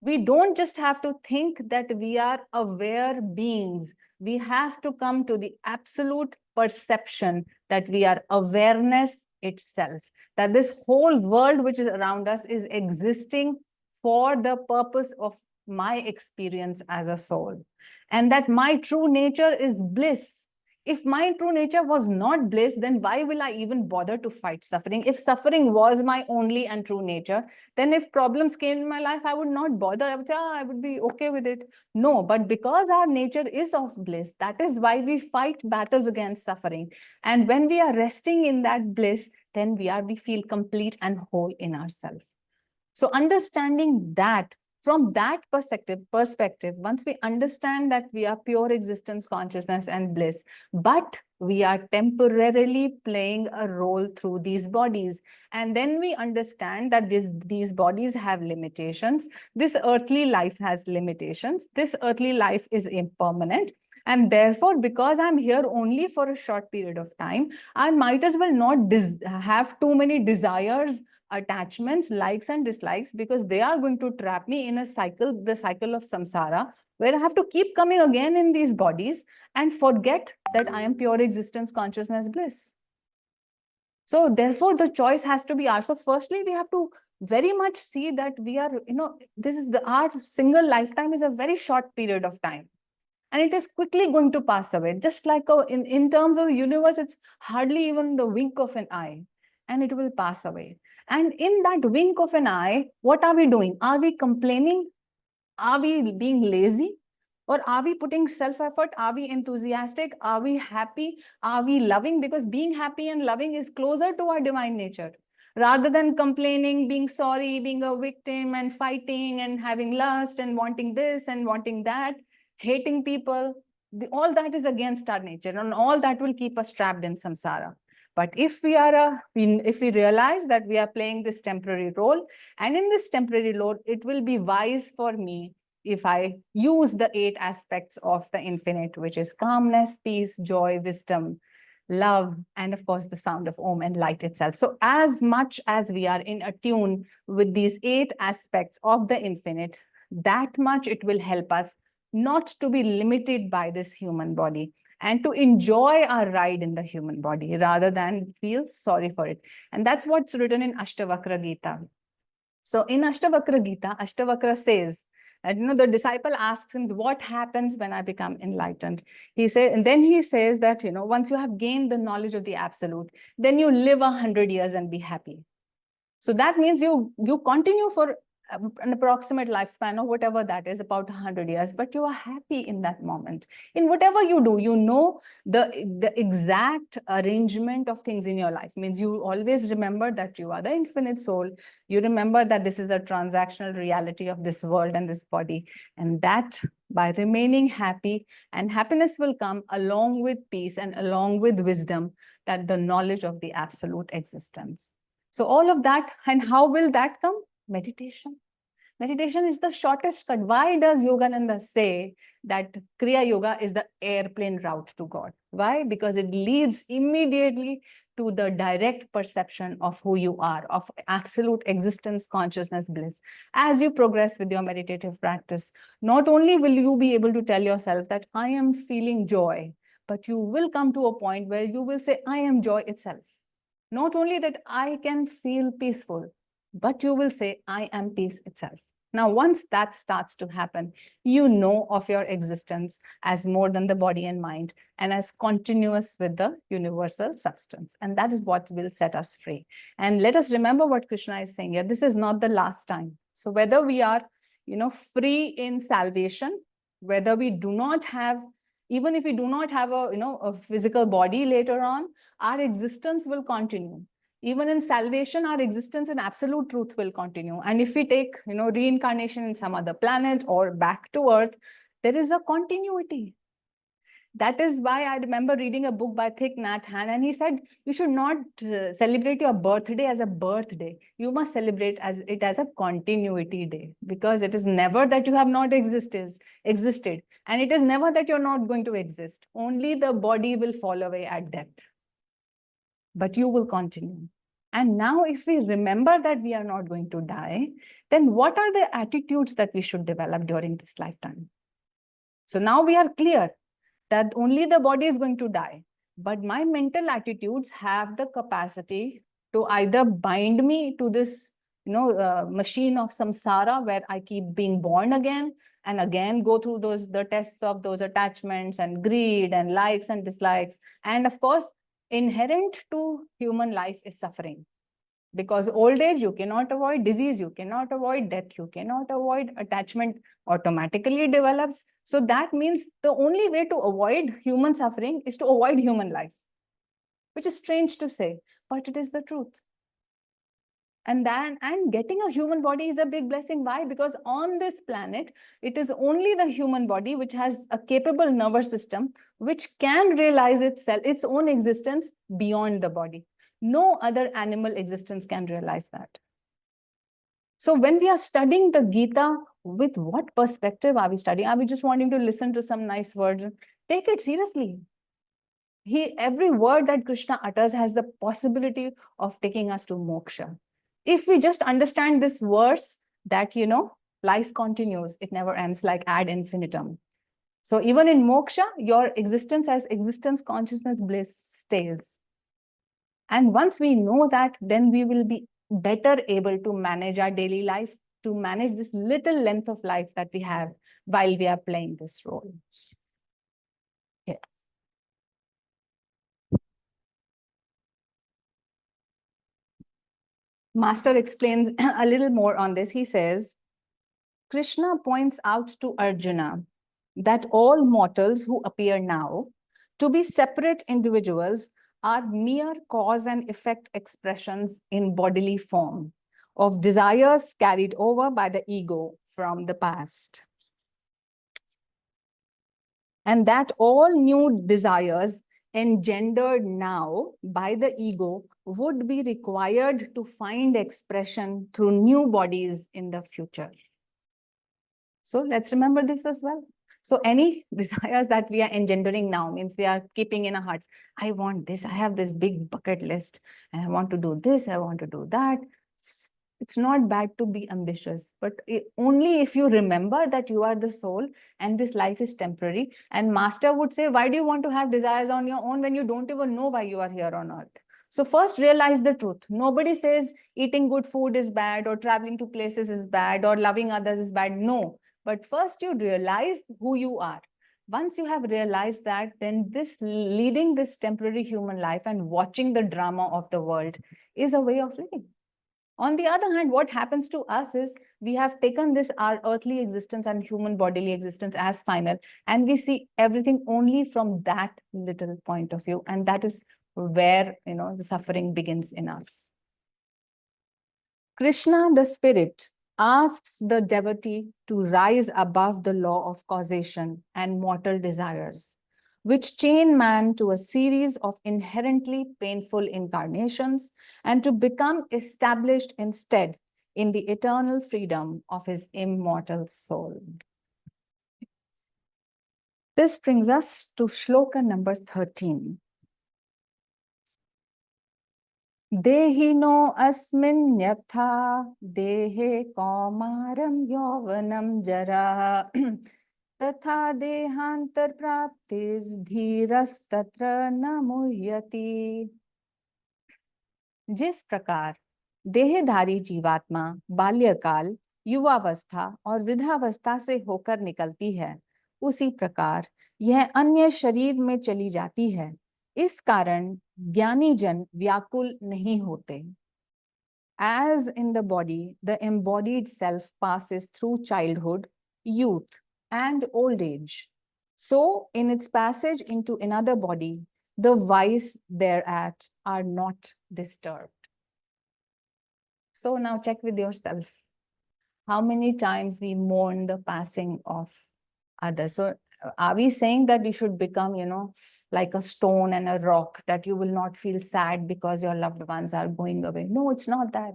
We don't just have to think that we are aware beings. We have to come to the absolute perception that we are awareness itself, that this whole world which is around us is existing for the purpose of my experience as a soul, and that my true nature is bliss. If my true nature was not bliss, then why will I even bother to fight suffering? If suffering was my only and true nature, then if problems came in my life, I would not bother. I would say, I would be okay with it. No, but because our nature is of bliss, that is why we fight battles against suffering. And when we are resting in that bliss, then we feel complete and whole in ourselves. So understanding that, from that perspective, once we understand that we are pure existence, consciousness, and bliss, but we are temporarily playing a role through these bodies. And then we understand that these bodies have limitations. This earthly life has limitations. This earthly life is impermanent. And therefore, because I'm here only for a short period of time, I might as well not have too many desires, attachments, likes and dislikes, because they are going to trap me in a cycle, the cycle of samsara, where I have to keep coming again in these bodies and forget that I am pure existence, consciousness, bliss. So therefore, the choice has to be ours. So firstly, we have to very much see that we are, our single lifetime is a very short period of time. And it is quickly going to pass away. Just like in terms of the universe, it's hardly even the wink of an eye, and it will pass away. And in that wink of an eye, what are we doing? Are we complaining? Are we being lazy? Or are we putting self-effort? Are we enthusiastic? Are we happy? Are we loving? Because being happy and loving is closer to our divine nature. Rather than complaining, being sorry, being a victim and fighting and having lust and wanting this and wanting that, hating people, all that is against our nature, and all that will keep us trapped in samsara. But if we realize that we are playing this temporary role, and in this temporary role, it will be wise for me if I use the 8 aspects of the infinite, which is calmness, peace, joy, wisdom, love, and of course the sound of Om and light itself. So as much as we are in attune with these 8 aspects of the infinite, that much it will help us not to be limited by this human body, and to enjoy our ride in the human body rather than feel sorry for it. And that's what's written in Ashtavakra Gita. So in Ashtavakra Gita, Ashtavakra says that, the disciple asks him, what happens when I become enlightened? And then he says that, once you have gained the knowledge of the absolute, then you live 100 years and be happy. So that means you continue for an approximate lifespan of whatever that is, about 100 years, but you are happy in that moment. In whatever you do, you know the exact arrangement of things in your life. Means you always remember that you are the infinite soul. You remember that this is a transactional reality of this world and this body. And that by remaining happy, and happiness will come along with peace and along with wisdom, that the knowledge of the absolute existence. So all of that, and how will that come? Meditation. Meditation is the shortest cut. Why does Yogananda say that Kriya Yoga is the airplane route to God? Why? Because it leads immediately to the direct perception of who you are, of absolute existence, consciousness, bliss. As you progress with your meditative practice, not only will you be able to tell yourself that I am feeling joy, but you will come to a point where you will say, I am joy itself. Not only that I can feel peaceful, but you will say, I am peace itself. Now, once that starts to happen, you know of your existence as more than the body and mind, and as continuous with the universal substance. And that is what will set us free. And let us remember what Krishna is saying here. This is not the last time. So whether we are, free in salvation, whether we do not have, even if we do not have a physical body later on, our existence will continue. Even in salvation, our existence in absolute truth will continue. And if we take, reincarnation in some other planet or back to earth, there is a continuity. That is why I remember reading a book by Thich Nhat Hanh, and he said, you should not celebrate your birthday as a birthday. You must celebrate it as a continuity day, because it is never that you have not existed, and it is never that you're not going to exist. Only the body will fall away at death, but you will continue. And now if we remember that we are not going to die, then what are the attitudes that we should develop during this lifetime? So now we are clear that only the body is going to die, but my mental attitudes have the capacity to either bind me to this machine of samsara, where I keep being born again and again, go through the tests of those attachments and greed and likes and dislikes. And of course, inherent to human life is suffering, because old age you cannot avoid, disease you cannot avoid, death you cannot avoid, attachment automatically develops. So that means the only way to avoid human suffering is to avoid human life, which is strange to say, but it is the truth. And getting a human body is a big blessing. Why? Because on this planet, it is only the human body which has a capable nervous system, which can realize its own existence beyond the body. No other animal existence can realize that. So when we are studying the Gita, with what perspective are we studying? Are we just wanting to listen to some nice words? Take it seriously. Every word that Krishna utters has the possibility of taking us to moksha. If we just understand this verse, that, life continues, it never ends, like ad infinitum. So even in moksha, your existence as existence, consciousness, bliss stays. And once we know that, then we will be better able to manage our daily life, to manage this little length of life that we have while we are playing this role. Yeah. Master explains a little more on this. He says, Krishna points out to Arjuna that all mortals who appear now to be separate individuals are mere cause and effect expressions in bodily form of desires carried over by the ego from the past. And that all new desires engendered now by the ego would be required to find expression through new bodies in the future. So let's remember this as well. So any desires that we are engendering now, means we are keeping in our hearts, I want this, I have this big bucket list, and I want to do this, I want to do that. It's not bad to be ambitious, but only if you remember that you are the soul and this life is temporary. And Master would say, why do you want to have desires on your own when you don't even know why you are here on earth? So first realize the truth. Nobody says eating good food is bad, or traveling to places is bad, or loving others is bad. No. But first you realize who you are. Once you have realized that, then leading this temporary human life and watching the drama of the world is a way of living. On the other hand, what happens to us is we have taken this, our earthly existence and human bodily existence, as final, and we see everything only from that little point of view. And that is where, the suffering begins in us. Krishna, the spirit, asks the devotee to rise above the law of causation and mortal desires, which chain man to a series of inherently painful incarnations, and to become established instead in the eternal freedom of his immortal soul. This brings us to shloka number 13. Dehino asmin yatha dehe kaumaram yauvanam jara तथा देहांतर प्राप्तिर धीरस तत्र न मुह्यति. जिस प्रकार देहधारी जीवात्मा बाल्यकाल, युवावस्था और वृद्धावस्था से होकर निकलती है, उसी प्रकार यह अन्य शरीर में चली जाती है. इस कारण ज्ञानी जन व्याकुल नहीं होते. As in the body, the embodied self passes through childhood, youth, and old age, so in its passage into another body, the vice thereat are not disturbed. So now check with yourself. How many times we mourn the passing of others? So are we saying that you should become, like a stone and a rock, that you will not feel sad because your loved ones are going away? No, it's not that.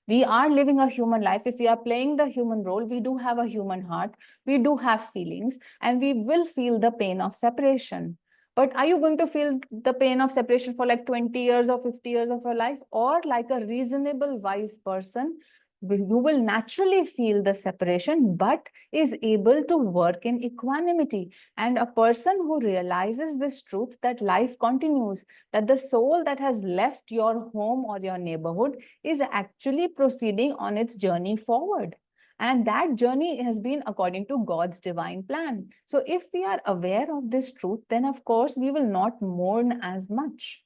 We are living a human life. If we are playing the human role, we do have a human heart, we do have feelings, and we will feel the pain of separation. But are you going to feel the pain of separation for like 20 years or 50 years of your life? Or like a reasonable, wise person, you will naturally feel the separation, but is able to work in equanimity. And a person who realizes this truth, that life continues, that the soul that has left your home or your neighborhood is actually proceeding on its journey forward. And that journey has been according to God's divine plan. So if we are aware of this truth, then of course we will not mourn as much.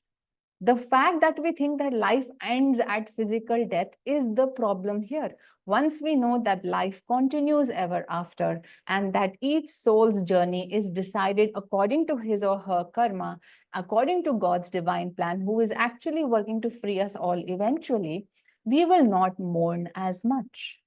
The fact that we think that life ends at physical death is the problem here. Once we know that life continues ever after, and that each soul's journey is decided according to his or her karma, according to God's divine plan, who is actually working to free us all eventually, we will not mourn as much.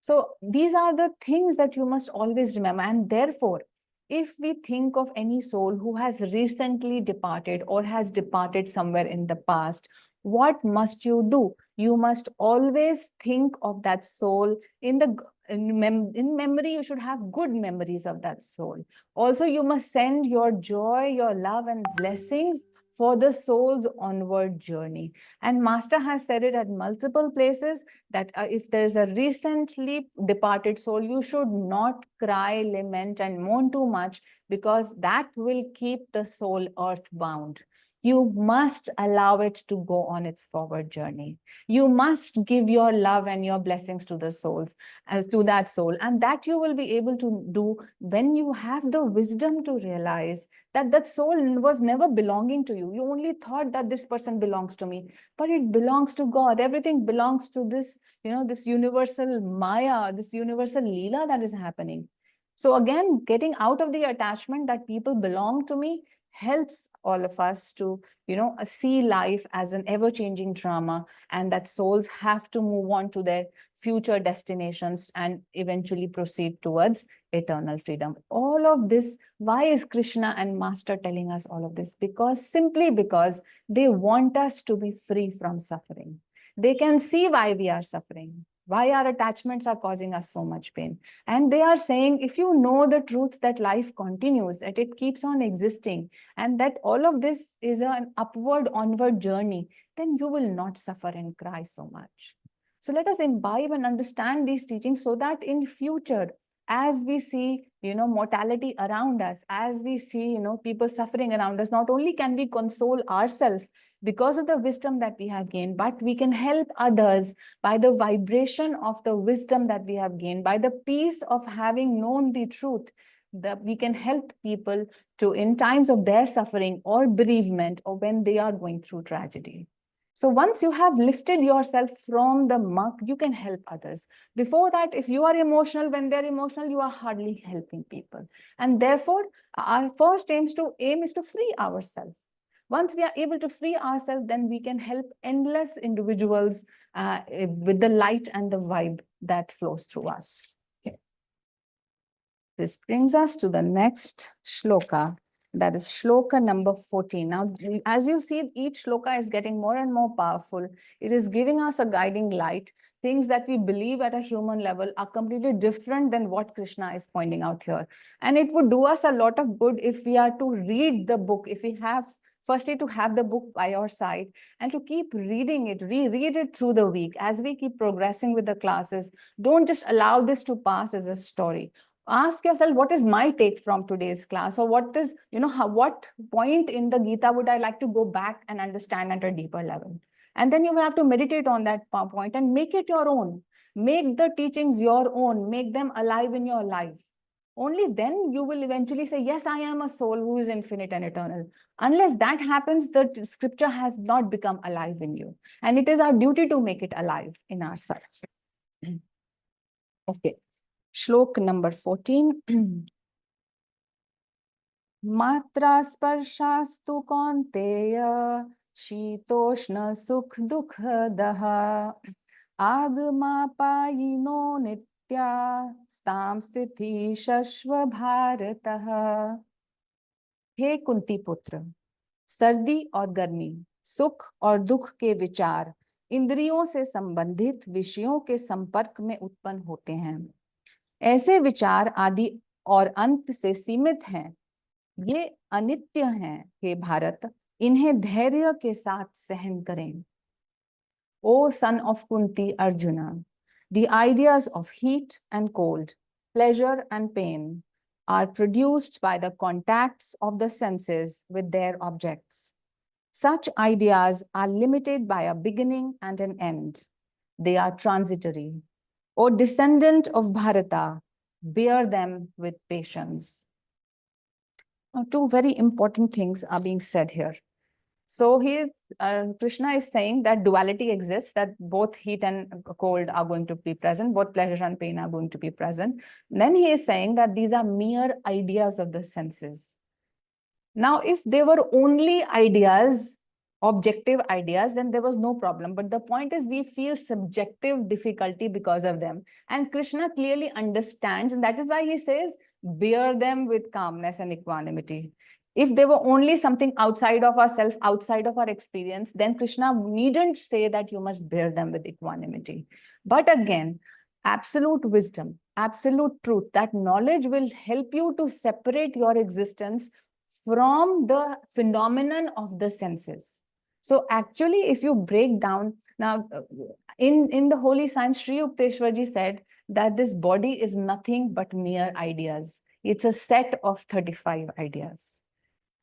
So these are the things that you must always remember. And therefore, if we think of any soul who has recently departed or has departed somewhere in the past, what must you do? You must always think of that soul in memory. You should have good memories of that soul. Also, you must send your joy, your love, and blessings for the soul's onward journey. And Master has said it at multiple places that if there is a recently departed soul, you should not cry, lament, and mourn too much, because that will keep the soul earthbound. You must allow it to go on its forward journey. You must give your love and your blessings to the souls, to that soul. And that you will be able to do when you have the wisdom to realize that that soul was never belonging to you. You only thought that this person belongs to me, but it belongs to God. Everything belongs to this, this universal Maya, this universal Leela that is happening. So again, getting out of the attachment that people belong to me helps all of us to, see life as an ever-changing drama, and that souls have to move on to their future destinations and eventually proceed towards eternal freedom. All of this, why is Krishna and Master telling us all of this? Simply because they want us to be free from suffering. They can see why we are suffering, why our attachments are causing us so much pain. And they are saying, if you know the truth that life continues, that it keeps on existing, and that all of this is an upward, onward journey, then you will not suffer and cry so much. So let us imbibe and understand these teachings, so that in future, as we see, mortality around us, as we see, people suffering around us, not only can we console ourselves because of the wisdom that we have gained, but we can help others by the vibration of the wisdom that we have gained, by the peace of having known the truth, that we can help people to, in times of their suffering or bereavement, or when they are going through tragedy. So once you have lifted yourself from the muck, you can help others. Before that, if you are emotional, when they're emotional, you are hardly helping people. And therefore, our first aim is to free ourselves. Once we are able to free ourselves, then we can help endless individuals with the light and the vibe that flows through us. Okay. This brings us to the next shloka. That is shloka number 14. Now, as you see, each shloka is getting more and more powerful. It is giving us a guiding light. Things that we believe at a human level are completely different than what Krishna is pointing out here. And it would do us a lot of good if we are to read the book, if we have, firstly, to have the book by our side and to keep reading it, reread it through the week. As we keep progressing with the classes, don't just allow this to pass as a story. Ask yourself, what is my take from today's class, or what is, what point in the Gita would I like to go back and understand at a deeper level? And then you will have to meditate on that point and make it your own. Make the teachings your own, make them alive in your life. Only then you will eventually say, yes, I am a soul who is infinite and eternal. Unless that happens, the scripture has not become alive in you. And it is our duty to make it alive in ourselves. Okay. Shlok number 14. Matra sparshastu kaunteya shitoshna sukh dukha agama payino nitya stam sthiti shashva bharatah. हे कुंती पुत्र, सर्दी और गर्मी, सुख और दुख के विचार इंद्रियों से संबंधित विषयों के संपर्क में उत्पन्न होते हैं। ऐसे विचार आदि और अंत से सीमित हैं, ये अनित्य हैं हे भारत, इन्हें धैर्य के साथ सहन करें। O son of Kunti Arjuna, the ideas of heat and cold, pleasure and pain are produced by the contacts of the senses with their objects. Such ideas are limited by a beginning and an end. They are transitory. O descendant of Bharata, bear them with patience. Now, two very important things are being said here. So here, Krishna is saying that duality exists, that both heat and cold are going to be present, both pleasure and pain are going to be present. Then he is saying that these are mere ideas of the senses. Now, if they were only ideas, objective ideas, then there was no problem. But the point is, we feel subjective difficulty because of them. And Krishna clearly understands, and that is why he says, bear them with calmness and equanimity. If they were only something outside of ourselves, outside of our experience, then Krishna needn't say that you must bear them with equanimity. But again, absolute wisdom, absolute truth, that knowledge will help you to separate your existence from the phenomenon of the senses. So actually, if you break down, now in the holy science, Sri Yukteswarji said that this body is nothing but mere ideas. It's a set of 35 ideas.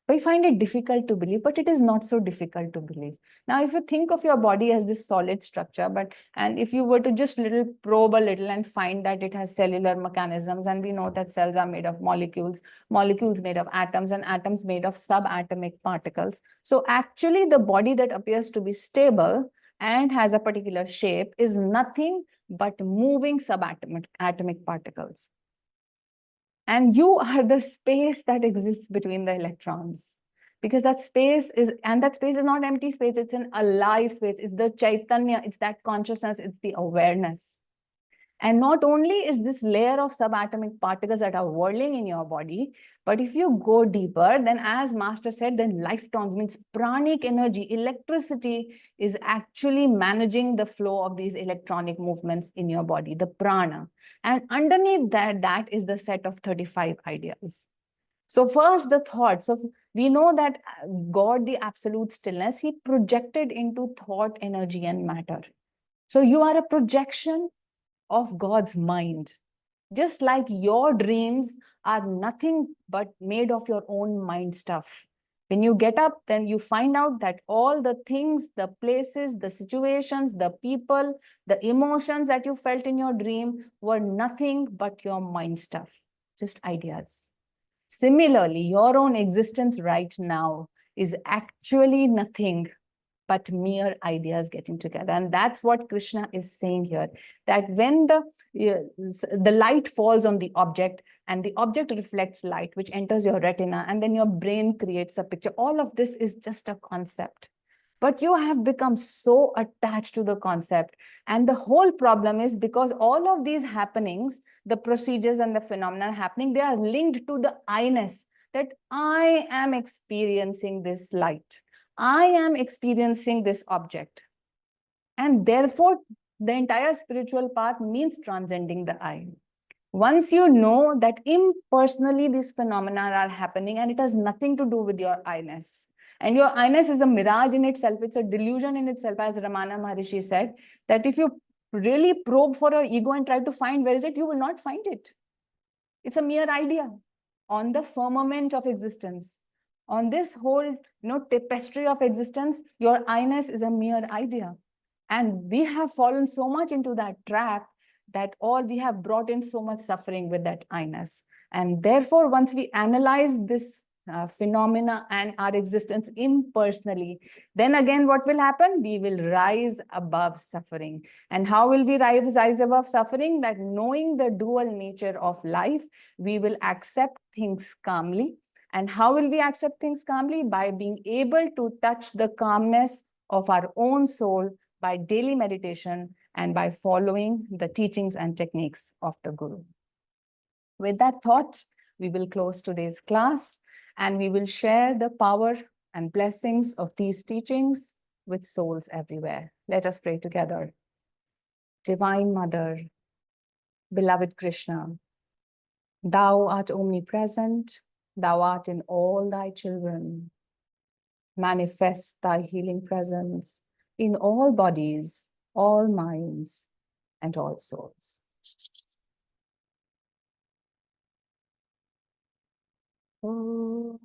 We find it difficult to believe, but it is not so difficult to believe. Now, if you think of your body as this solid structure, and if you were to just probe a little and find that it has cellular mechanisms, and we know that cells are made of molecules, molecules made of atoms, and atoms made of subatomic particles. So actually, the body that appears to be stable and has a particular shape is nothing but moving subatomic particles. And you are the space that exists between the electrons. Because that space is not empty space, it's an alive space. It's the Chaitanya, it's that consciousness, it's the awareness. And not only is this layer of subatomic particles that are whirling in your body, but if you go deeper, then as Master said, then lifetons means pranic energy, electricity is actually managing the flow of these electronic movements in your body, the prana. And underneath that is the set of 35 ideas. So first, the thought. So we know that God, the absolute stillness, he projected into thought, energy, and matter. So you are a projection of God's mind. Just like your dreams are nothing but made of your own mind stuff. When you get up, then you find out that all the things, the places, the situations, the people, the emotions that you felt in your dream were nothing but your mind stuff, just ideas. Similarly, your own existence right now is actually nothing but mere ideas getting together. And that's what Krishna is saying here, that when the light falls on the object and the object reflects light, which enters your retina, and then your brain creates a picture, all of this is just a concept. But you have become so attached to the concept. And the whole problem is because all of these happenings, the procedures and the phenomena happening, they are linked to the I-ness, that I am experiencing this light. I am experiencing this object. And therefore, the entire spiritual path means transcending the I. Once you know that impersonally these phenomena are happening and it has nothing to do with your I-ness, and your I-ness is a mirage in itself, it's a delusion in itself, as Ramana Maharishi said, that if you really probe for your ego and try to find where is it, you will not find it. It's a mere idea on the firmament of existence. On this whole tapestry of existence, your I-ness is a mere idea. And we have fallen so much into that trap that all we have brought in so much suffering with that I-ness. And therefore, once we analyze this phenomena and our existence impersonally, then again, what will happen? We will rise above suffering. And how will we rise above suffering? That knowing the dual nature of life, we will accept things calmly. And how will we accept things calmly? By being able to touch the calmness of our own soul by daily meditation and by following the teachings and techniques of the Guru. With that thought, we will close today's class and we will share the power and blessings of these teachings with souls everywhere. Let us pray together. Divine Mother, beloved Krishna, thou art omnipresent, thou art in all thy children. Manifest thy healing presence in all bodies, all minds, and all souls. Oh.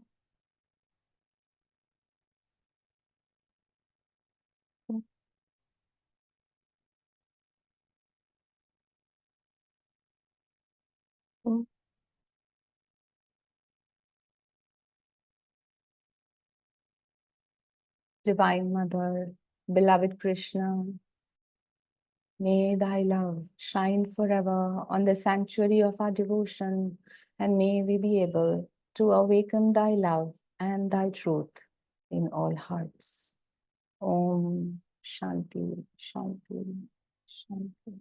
Divine Mother, beloved Krishna, may thy love shine forever on the sanctuary of our devotion, and may we be able to awaken thy love and thy truth in all hearts. Om Shanti, Shanti, Shanti.